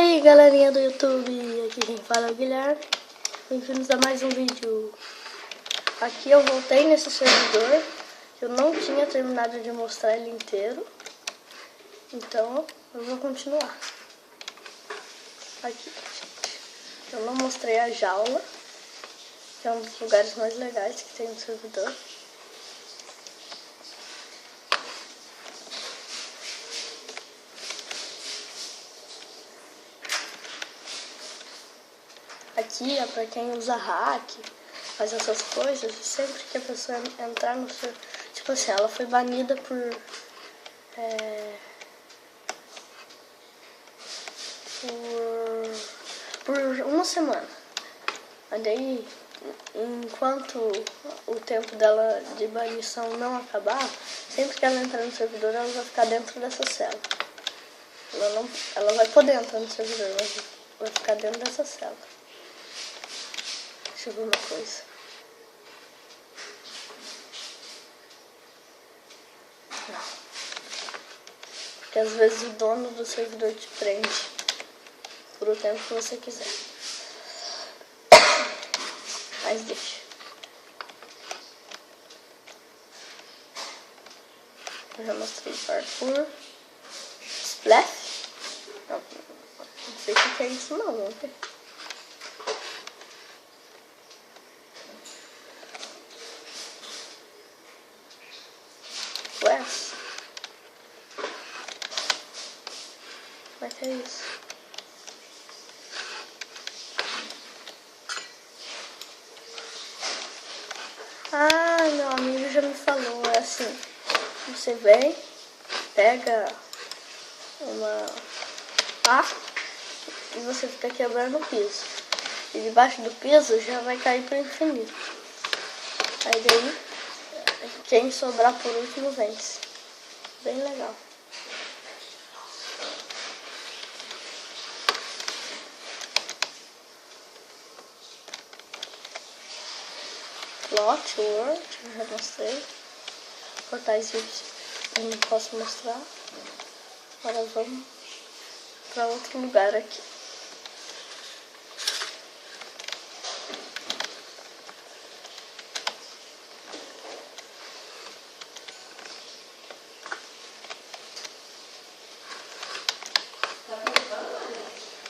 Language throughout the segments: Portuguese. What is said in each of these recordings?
aí galerinha do YouTube, aqui quem fala é o Guilherme. Bem-vindos a mais um vídeo. Aqui eu voltei nesse servidor. Eu não tinha terminado de mostrar ele inteiro, então eu vou continuar. Aqui, gente, eu não mostrei a jaula, que é um dos lugares mais legais que tem no servidor. Aqui é para quem usa hack, faz essas coisas, e sempre que a pessoa entrar no seu... Tipo assim, ela foi banida por uma semana. Mas daí, enquanto o tempo dela de banição não acabar, sempre que ela entrar no servidor, ela vai ficar dentro dessa cela. Ela vai poder entrar no servidor, mas vai ficar dentro dessa cela. Deixa eu ver uma coisa. Não. Porque às vezes o dono do servidor te prende por o tempo que você quiser. Mas deixa. Eu já mostrei parkour. Splash. Não sei o que é isso não, vamos ver. Flash. Como é que é isso? Ah, meu amigo já me falou, é assim, você vem, pega uma pá e você fica quebrando o piso. E debaixo do piso já vai cair pro infinito. Aí daí, quem sobrar por último vence. Bem legal. Plot World, eu já mostrei. Portais vídeos eu não posso mostrar. Agora vamos para outro lugar aqui.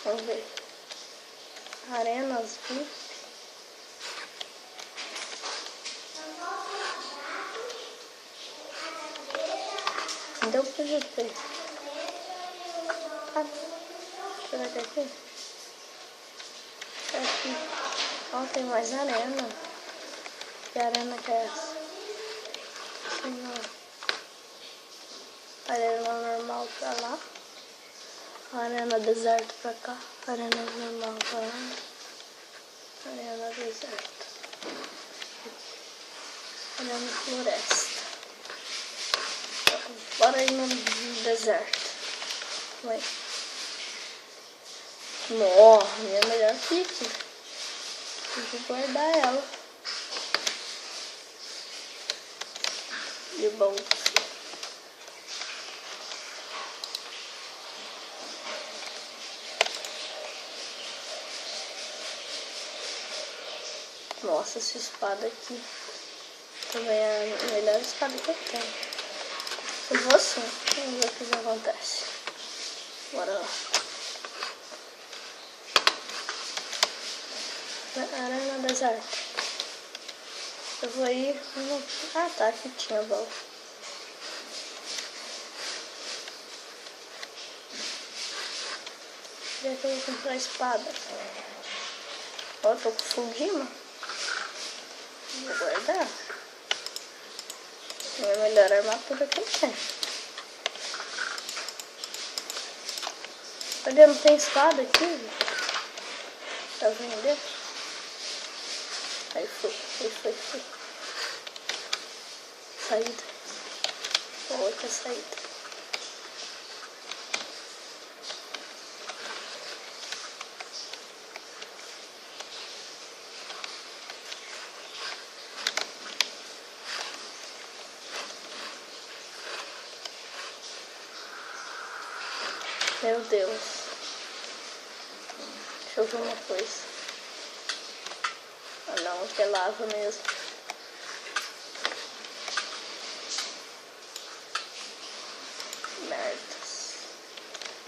Vamos ver. Arenas VIP. Deu pro GP. Ah, será que é aqui? É aqui. Ó, tem mais arena. Que arena que é essa? Não. Arena normal pra lá. Arena deserto pra cá. Arena normal pra lá. Arena deserto. Arena floresta. Bora ir no deserto. Vai. Nossa, minha melhor kit. Tem que guardar ela. De bolsa. Nossa, essa espada aqui também é a melhor espada que eu tenho. Eu vou assim, vamos ver o que acontece. Bora lá. Arena deserto. Eu vou ir. Ah tá, aqui tinha bola. Queria que eu vou comprar espada. Ó, tô com Fugima. Vou guardar. É a melhor armadura que eu tenho. Cadê? Não tem espada aqui? Pra vender? Aí foi. Saída. Outra saída. Meu Deus. Deixa eu ver uma coisa. Ah não, que é lava mesmo. Merdas.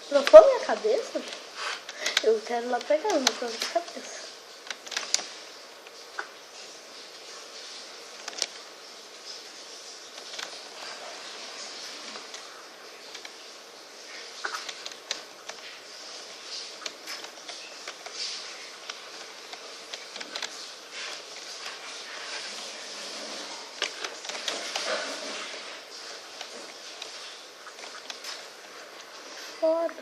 Trocou minha cabeça? Eu quero ir lá pegar minha própria cabeça. Foda.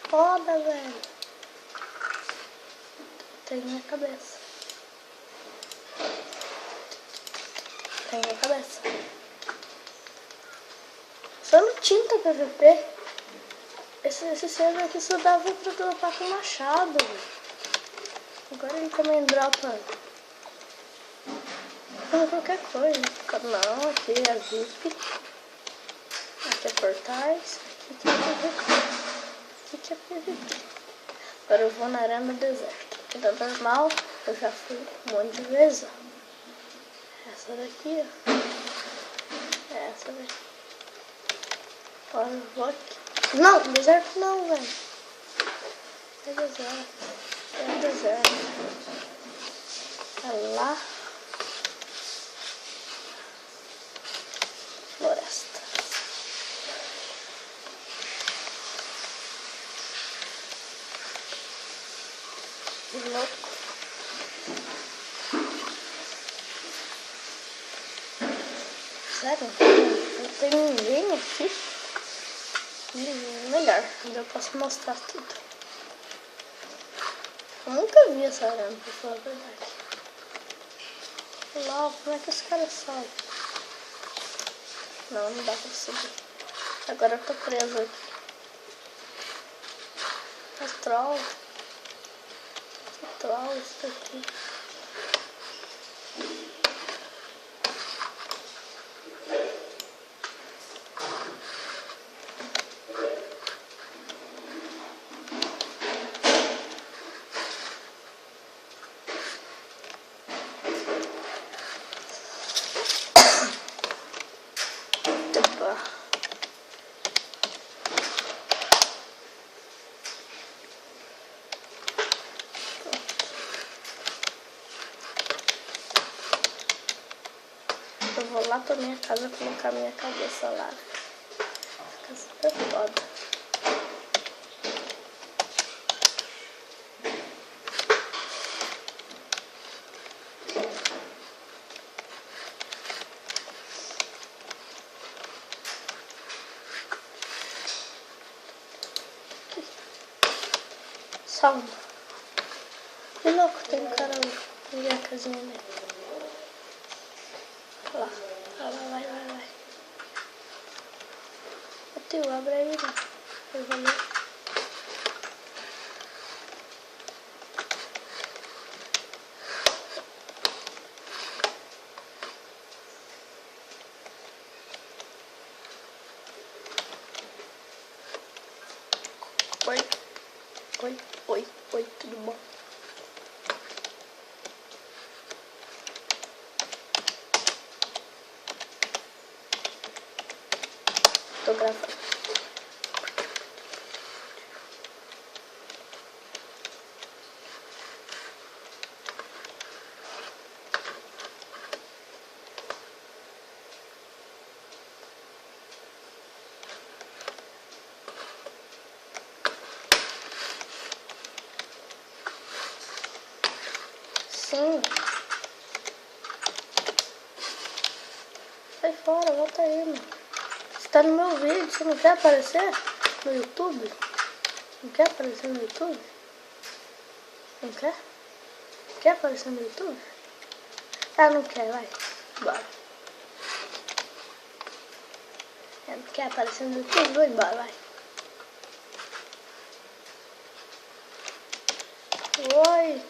Foda, velho. Tem minha cabeça. Tem minha cabeça. Só no tinta PVP. Esse server aqui só dava pra dropar com machado. Agora ele também dropa qualquer coisa. Não, aqui é VIP. Aqui é portais. Aqui é PVP. Aqui é PVP. Agora eu vou na arena deserta. Aqui tá normal. Eu já fui um monte de vezes. Essa daqui, ó. Essa daqui. Agora eu vou aqui. Não, deserto não, velho. É deserto. É deserto. É lá. Floresta. Que louco. Sério? Não tem ninguém aqui? Melhor, eu posso mostrar tudo. Eu nunca vi essa arena, pra falar a verdade. Lá, como é que os caras sobem? Não, não dá pra subir. Agora eu tô preso aqui. É troll. Que troll isso daqui. Eu vou lá pra minha casa colocar minha cabeça lá. Fica super foda. Salva. Que louco, tem um cara ali. Vem a casinha dele. Lá. Vai. Ô tio, abre aí, né? Eu vou ler. Oi, tudo bom? Tô gravando. Sim. Sai fora, volta aí, mano. Você tá no meu vídeo, você não quer aparecer no YouTube? Não quer aparecer no YouTube? Não quer? Quer aparecer no YouTube? Ah, não quer, vai. Bora. Não quer aparecer no YouTube? Vou embora, vai. Oi.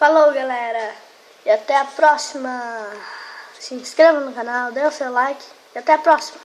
Falou, galera. E até a próxima. Se inscreva no canal, dê o seu like. E até a próxima.